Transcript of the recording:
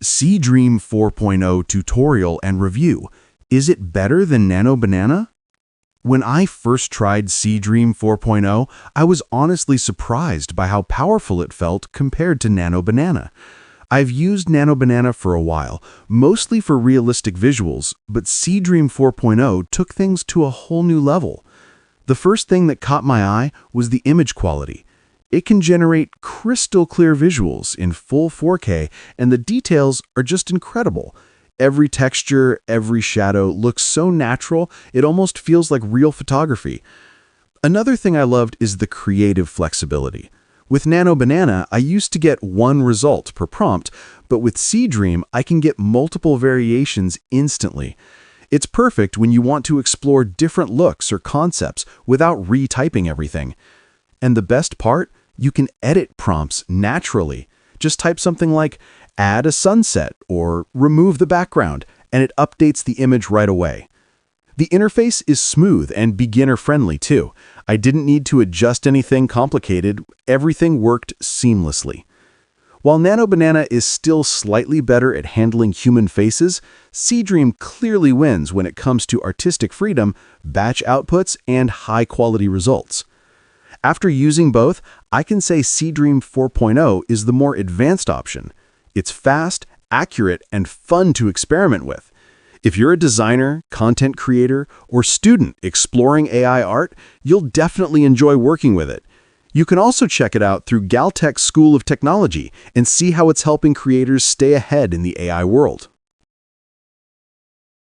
Seedream 4.0 tutorial and review. Is it better than Nano Banana? When I first tried Seedream 4.0, I was honestly surprised by how powerful it felt compared to Nano Banana. I've used Nano Banana for a while, mostly for realistic visuals, but Seedream 4.0 took things to a whole new level. The first thing that caught my eye was the image quality. It can generate crystal clear visuals in full 4K, and the details are just incredible. Every texture, every shadow looks so natural, it almost feels like real photography. Another thing I loved is the creative flexibility. With Nano Banana, I used to get one result per prompt, but with Seedream, I can get multiple variations instantly. It's perfect when you want to explore different looks or concepts without retyping everything. And the best part? You can edit prompts naturally. Just type something like, add a sunset or remove the background, and it updates the image right away. The interface is smooth and beginner-friendly too. I didn't need to adjust anything complicated. Everything worked seamlessly. While Nano Banana is still slightly better at handling human faces, Seedream clearly wins when it comes to artistic freedom, batch outputs, and high-quality results. After using both, I can say Seedream 4.0 is the more advanced option. It's fast, accurate, and fun to experiment with. If you're a designer, content creator, or student exploring AI art, you'll definitely enjoy working with it. You can also check it out through Galtech's School of Technology and see how it's helping creators stay ahead in the AI world.